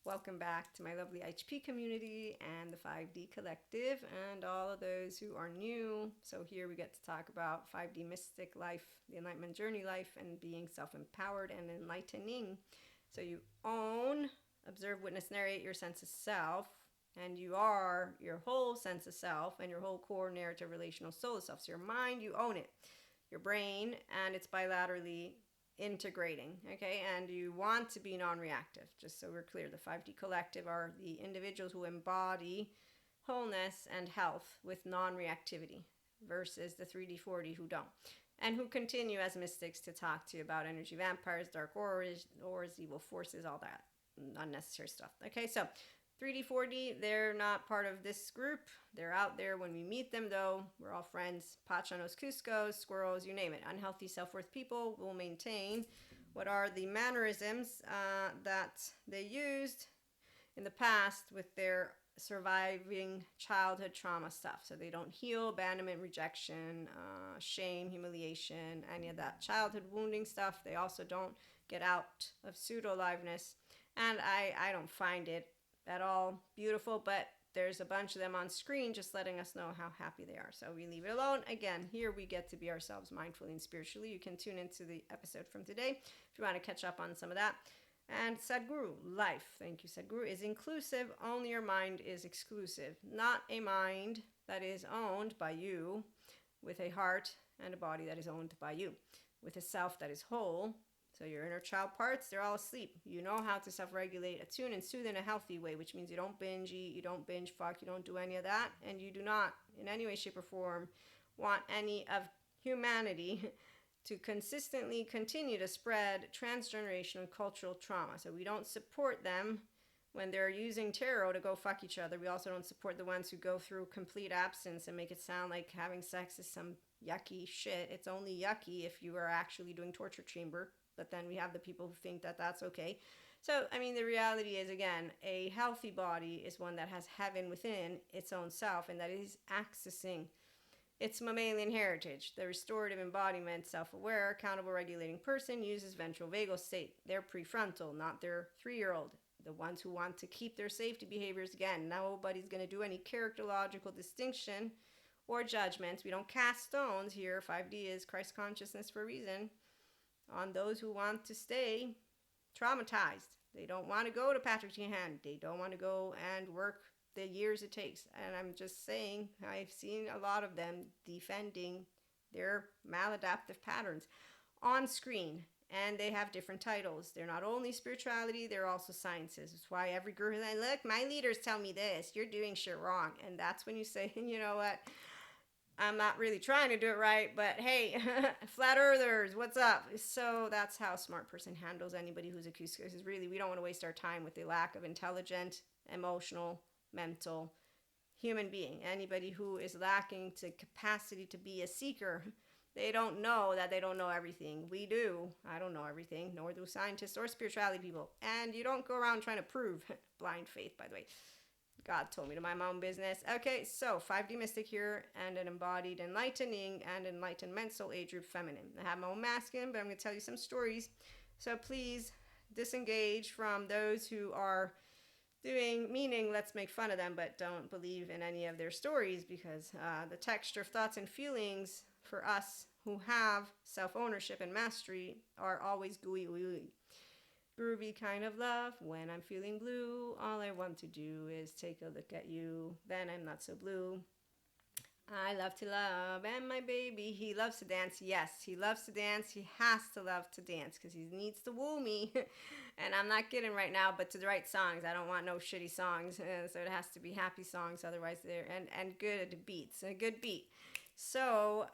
Welcome back to my lovely HP community and the 5D collective and all of those who are new. So here we get to talk about 5D mystic life, the enlightenment journey life, and being self-empowered and enlightening. So you own, observe, witness, narrate your sense of self, and you are your whole sense of self and your whole core narrative relational soul self. So your mind, you own it. Your brain, and it's bilaterally integrating, okay? And you want to be non-reactive, just so we're clear. The 5D collective are the individuals who embody wholeness and health with non-reactivity versus the 3D 4D who don't, and who continue as mystics to talk to you about energy vampires, dark auras, evil forces, all that unnecessary stuff. Okay, so 3D 4D, they're not part of this group. They're out there when we meet them, though. We're all friends. Pachanos, Cuscos, squirrels, you name it. Unhealthy self-worth people will maintain what are the mannerisms that they used in the past with their surviving childhood trauma stuff. So they don't heal abandonment, rejection, shame, humiliation, any of that childhood wounding stuff. They also don't get out of pseudo-aliveness. And I don't find it at all beautiful, but there's a bunch of them on screen just letting us know how happy they are. So we leave it alone. Again, here we get to be ourselves mindfully and spiritually. You can tune into the episode from today if you want to catch up on some of that. And Sadhguru, life, thank you, Sadhguru, is inclusive. Only your mind is exclusive. Not a mind that is owned by you, with a heart and a body that is owned by you, with a self that is whole. So your inner child parts, they're all asleep. You know how to self-regulate, attune, and soothe in a healthy way, which means you don't binge eat, you don't binge fuck, you don't do any of that, and you do not, in any way, shape, or form, want any of humanity to consistently continue to spread transgenerational cultural trauma. So we don't support them when they're using tarot to go fuck each other. We also don't support the ones who go through complete absence and make it sound like having sex is some yucky shit. It's only yucky if you are actually doing torture chamber. But then we have the people who think that that's okay. So, I mean, the reality is, again, a healthy body is one that has heaven within its own self and that is accessing its mammalian heritage. The restorative embodiment, self-aware, accountable, regulating person uses ventral vagal state. They're prefrontal, not their 3-year-old. The ones who want to keep their safety behaviors, again, nobody's going to do any characterological distinction or judgments. We don't cast stones here. 5D is Christ consciousness for a reason. On those who want to stay traumatized. They don't want to go to Patrick Teahan. They don't want to go and work the years it takes. And I'm just saying, I've seen a lot of them defending their maladaptive patterns on screen. And they have different titles. They're not only spirituality, they're also sciences. That's why every guru is like, look, my leaders tell me this. You're doing shit wrong. And that's when you say, you know what? I'm not really trying to do it right, but hey, flat earthers, what's up? So that's how a smart person handles anybody who's a Cusco. Is really, we don't want to waste our time with the lack of intelligent, emotional, mental human being. Anybody who is lacking to capacity to be a seeker, they don't know that they don't know everything. We do. I don't know everything, nor do scientists or spirituality people. And you don't go around trying to prove blind faith, by the way. God told me to mind my own business. Okay, so 5D mystic here and an embodied enlightening and enlightenment soul age group feminine. I have my own masculine, but I'm going to tell you some stories. So please disengage from those who are doing, meaning let's make fun of them, but don't believe in any of their stories because the texture of thoughts and feelings for us who have self-ownership and mastery are always gooey, ooey. Groovy kind of love. When I'm feeling blue, all I want to do is take a look at you. Then I'm not so blue. I love to love, and my baby, he loves to dance. Yes, he loves to dance. He has to love to dance because he needs to woo me. And I'm not kidding right now, but to the right songs. I don't want no shitty songs. So it has to be happy songs. Otherwise, they're, and good beats, a good beat. So,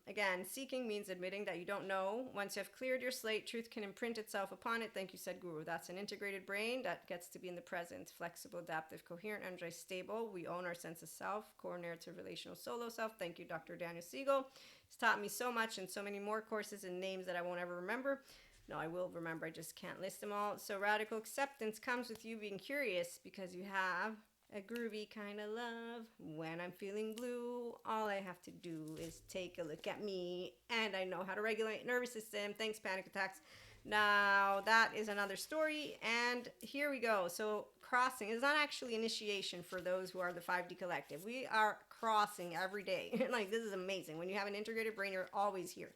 again, seeking means admitting that you don't know. Once you have cleared your slate, truth can imprint itself upon it. Thank you, Sadhguru. That's an integrated brain that gets to be in the present. Flexible, adaptive, coherent, energized, stable. We own our sense of self, core narrative, relational, solo self. Thank you, Dr. Daniel Siegel. He's taught me so much and so many more courses and names that I won't ever remember. No, I will remember. I just can't list them all. So radical acceptance comes with you being curious because you have a groovy kind of love. When I'm feeling blue, all I have to do is take a look at me, and I know how to regulate nervous system. Thanks, panic attacks. Now, that is another story, and here we go. So, crossing is not actually initiation for those who are the 5D collective. We are crossing every day. Like, this is amazing. When you have an integrated brain, you're always here.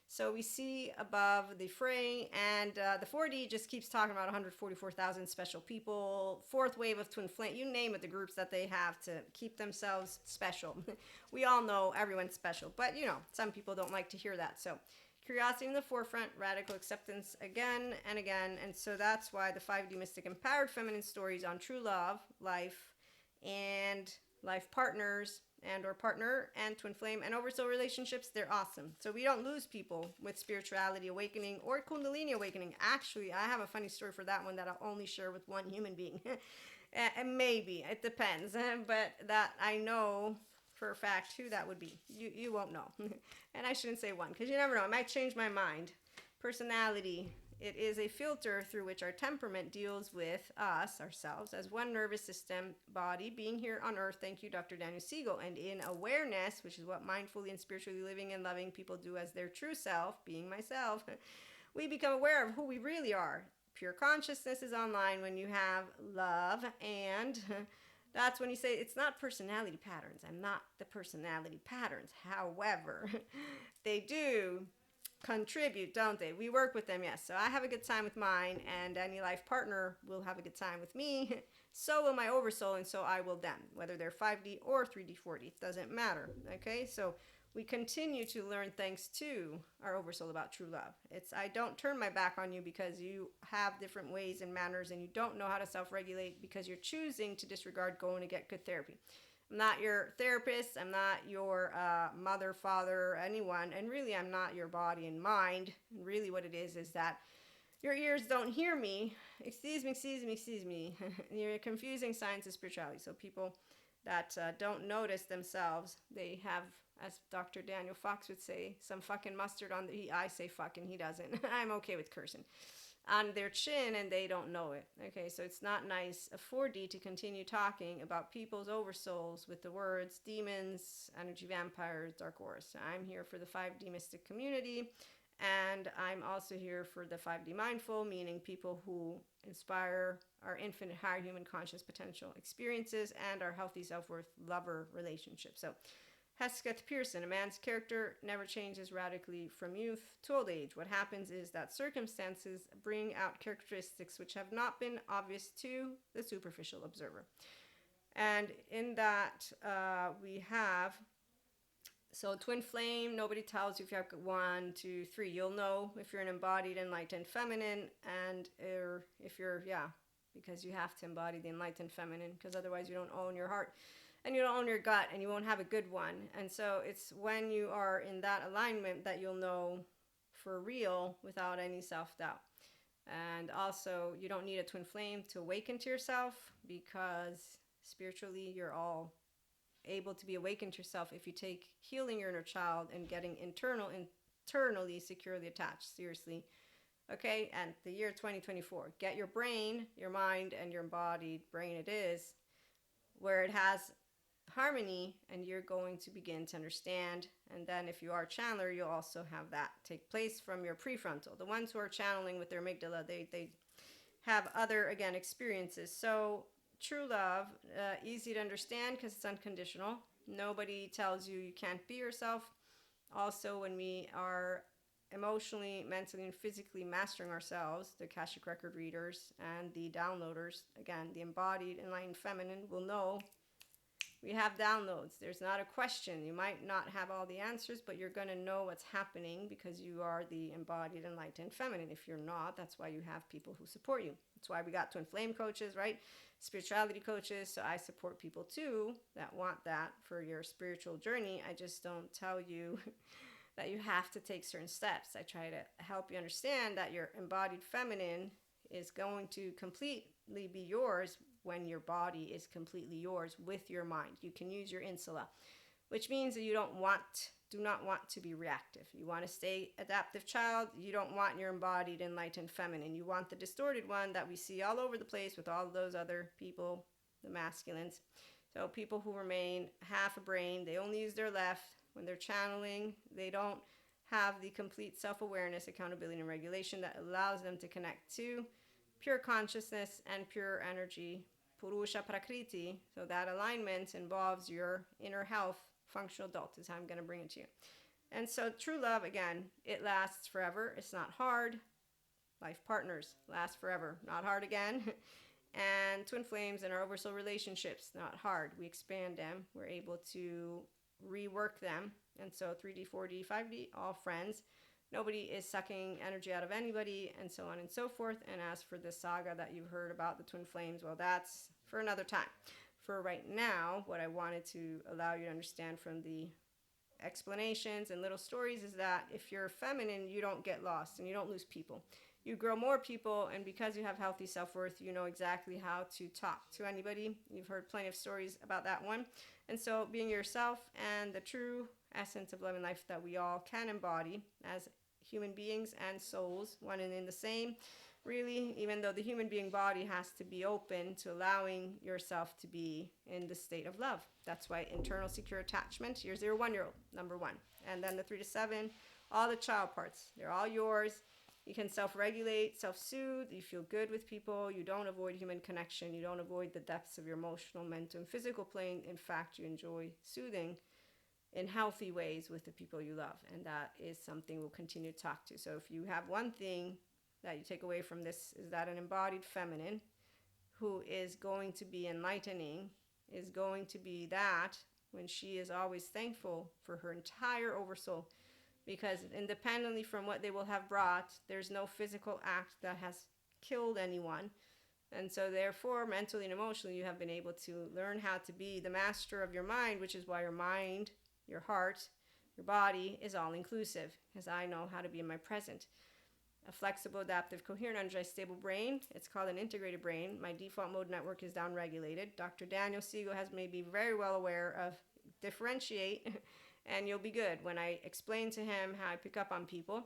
So, we see above the fray, and the 4D just keeps talking about 144,000 special people, fourth wave of twin flame, you name it, the groups that they have to keep themselves special. We all know everyone's special, but some people don't like to hear that. So, curiosity in the forefront, radical acceptance again and again. And so that's why the 5D Mystic Empowered Feminine stories on true love, life, and life partners and or partner and twin flame and oversoul relationships, they're awesome. So we don't lose people with spirituality awakening or kundalini awakening. Actually, I have a funny story for that one that I'll only share with one human being. And maybe, it depends. But that I know for a fact who that would be. You won't know. And I shouldn't say one, because you never know. I might change my mind. Personality. It is a filter through which our temperament deals with us, ourselves, as one nervous system, body, being here on earth. Thank you, Dr. Daniel Siegel. And in awareness, which is what mindfully and spiritually living and loving people do as their true self, being myself, we become aware of who we really are. Pure consciousness is online when you have love, and that's when you say it's not personality patterns. I'm not the personality patterns. However, they do contribute, don't they? We work with them, yes. So I have a good time with mine, and any life partner will have a good time with me. So will my oversoul, and so I will them, whether they're 5D or 3D, 4D. It doesn't matter, okay? So we continue to learn thanks to our oversoul about true love. It's I don't turn my back on you because you have different ways and manners and you don't know how to self-regulate because you're choosing to disregard going to get good therapy. I'm not your therapist. I'm not your mother, father, anyone. And really, I'm not your body and mind. And really what it is that your ears don't hear me. Excuse me. You're confusing science and spirituality. So people that don't notice themselves, they have, as Dr. Daniel Fox would say, some fucking mustard on the, I say fucking, he doesn't. I'm okay with cursing. On their chin, and they don't know it. Okay, so it's not nice of 4D to continue talking about people's oversouls with the words demons, energy vampires, dark auras. So I'm here for the 5D mystic community, and I'm also here for the 5D mindful, meaning people who inspire our infinite higher human conscious potential experiences and our healthy self-worth lover relationship. So Hesketh Pearson, a man's character never changes radically from youth to old age. What happens is that circumstances bring out characteristics which have not been obvious to the superficial observer. And in that, we have, so twin flame, nobody tells you if you have 1, 2, 3. You'll know if you're an embodied, enlightened feminine, and if you're, because you have to embody the enlightened feminine, because otherwise you don't own your heart. And you don't own your gut, and you won't have a good one. And so it's when you are in that alignment that you'll know for real without any self-doubt. And also, you don't need a twin flame to awaken to yourself, because spiritually you're all able to be awakened to yourself if you take healing your inner child and getting internally securely attached. Seriously. Okay? And the year 2024. Get your brain, your mind, and your embodied brain it is, where it has harmony, and you're going to begin to understand. And then if you are a channeler, you'll also have that take place from your prefrontal. The ones who are channeling with their amygdala, they have other, again, experiences. So true love, easy to understand because it's unconditional. Nobody tells you you can't be yourself. Also, when we are emotionally, mentally, and physically mastering ourselves, the Akashic record readers and the downloaders, again, the embodied enlightened feminine will know we have downloads. There's not a question. You might not have all the answers, but you're going to know what's happening because you are the embodied enlightened feminine. If you're not, that's why you have people who support you. That's why we got twin flame coaches, right? Spirituality coaches. So I support people too that want that for your spiritual journey. I just don't tell you that you have to take certain steps. I try to help you understand that your embodied feminine is going to completely be yours when your body is completely yours with your mind. You can use your insula, which means that you do not want to be reactive. You want to stay adaptive child. You don't want your embodied enlightened feminine. You want the distorted one that we see all over the place with all those other people, the masculines. So people who remain half a brain, they only use their left. When they're channeling, they don't have the complete self-awareness, accountability, and regulation that allows them to connect to pure consciousness and pure energy, Purusha Prakriti. So that alignment involves your inner health, functional adult is how I'm going to bring it to you. And so true love, again, it lasts forever. It's not hard. Life partners last forever. Not hard again. And twin flames and our oversoul relationships, not hard. We expand them. We're able to rework them. And so 3D, 4D, 5D, all friends. Nobody is sucking energy out of anybody, and so on and so forth. And as for the saga that you've heard about the twin flames, well, that's for another time. For right now, what I wanted to allow you to understand from the explanations and little stories is that if you're feminine, you don't get lost and you don't lose people. You grow more people, and because you have healthy self-worth, you know exactly how to talk to anybody. You've heard plenty of stories about that one. And so being yourself and the true essence of love and life that we all can embody as human beings and souls, one and in the same, really, even though the human being body has to be open to allowing yourself to be in the state of love. That's why internal secure attachment, your 0-1-year-old, number one. And then the 3 to 7, all the child parts, they're all yours. You can self-regulate, self-soothe, you feel good with people, you don't avoid human connection, you don't avoid the depths of your emotional, mental, and physical plane. In fact, you enjoy soothing in healthy ways with the people you love. And that is something we'll continue to talk to. So if you have one thing that you take away from this, is that an embodied feminine who is going to be enlightening is going to be that when she is always thankful for her entire oversoul. Because independently from what they will have brought, there's no physical act that has killed anyone. And so therefore, mentally and emotionally, you have been able to learn how to be the master of your mind, which is why your mind, your heart, your body is all inclusive, because I know how to be in my present. A flexible, adaptive, coherent, energized, stable brain. It's called an integrated brain. My default mode network is downregulated. Dr. Daniel Siegel has made me very well aware of differentiate, and you'll be good. When I explain to him how I pick up on people,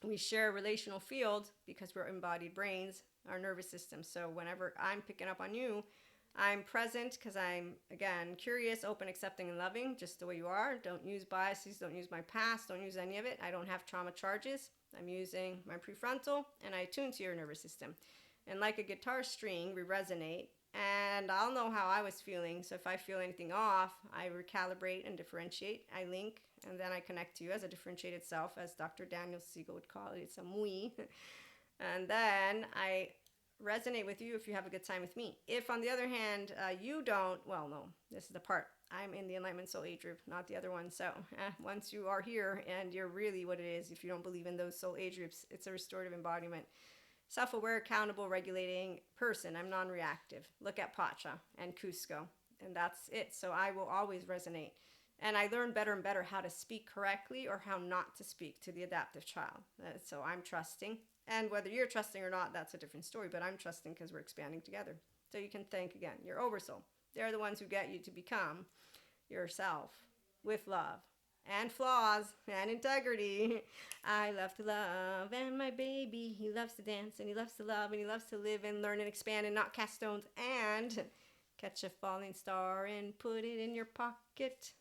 we share a relational field because we're embodied brains, our nervous system. So whenever I'm picking up on you, I'm present because I'm, again, curious, open, accepting, and loving, just the way you are. Don't use biases, don't use my past, don't use any of it. I don't have trauma charges. I'm using my prefrontal, and I tune to your nervous system. And like a guitar string, we resonate, and I'll know how I was feeling. So if I feel anything off, I recalibrate and differentiate. I link, and then I connect to you as a differentiated self, as Dr. Daniel Siegel would call it. It's a mui. And then I resonate with you if you have a good time with me. If, on the other hand, you don't, well, no, this is the part. I'm in the Enlightenment Soul Age group, not the other one. So once you are here and you're really what it is, if you don't believe in those soul age groups, it's a restorative embodiment. Self-aware, accountable, regulating person. I'm non-reactive. Look at Pacha and Cusco, and that's it. So I will always resonate. And I learn better and better how to speak correctly or how not to speak to the adaptive child. So I'm trusting. And whether you're trusting or not, that's a different story. But I'm trusting because we're expanding together. So you can thank, again, your oversoul. They're the ones who get you to become yourself with love and flaws and integrity. I love to love, and my baby, he loves to dance, and he loves to love, and he loves to live and learn and expand and not cast stones, and catch a falling star and put it in your pocket.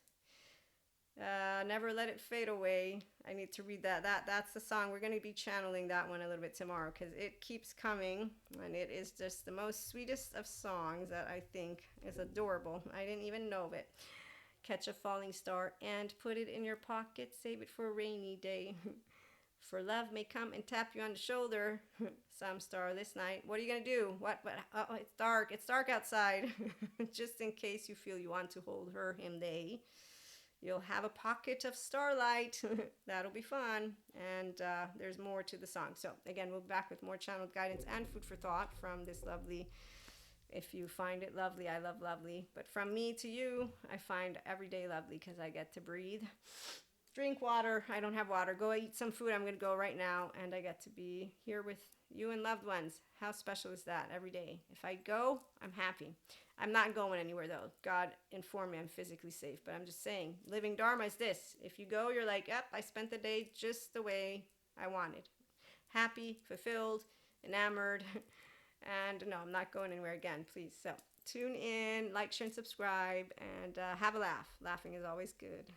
Never let it fade away. I need to read that. That's the song. We're going to be channeling that one a little bit tomorrow because it keeps coming, and it is just the most sweetest of songs that I think is adorable. I didn't even know of it. Catch a falling star and put it in your pocket. Save it for a rainy day. For love may come and tap you on the shoulder. Some starless night. What are you going to do? What? Oh, it's dark. It's dark outside. Just in case you feel you want to hold her, him, they. You'll have a pocket of starlight. That'll be fun. And there's more to the song. So again, we'll be back with more channeled guidance and food for thought from this lovely, if you find it lovely, I love lovely. But from me to you, I find every day lovely because I get to breathe. Drink water. I don't have water. Go eat some food. I'm going to go right now. And I get to be here with you and loved ones. How special is that every day? If I go, I'm happy. I'm not going anywhere, though. God informed me I'm physically safe. But I'm just saying, living Dharma is this. If you go, you're like, yep, I spent the day just the way I wanted. Happy, fulfilled, enamored. And no, I'm not going anywhere again, please. So tune in, like, share, and subscribe, and have a laugh. Laughing is always good.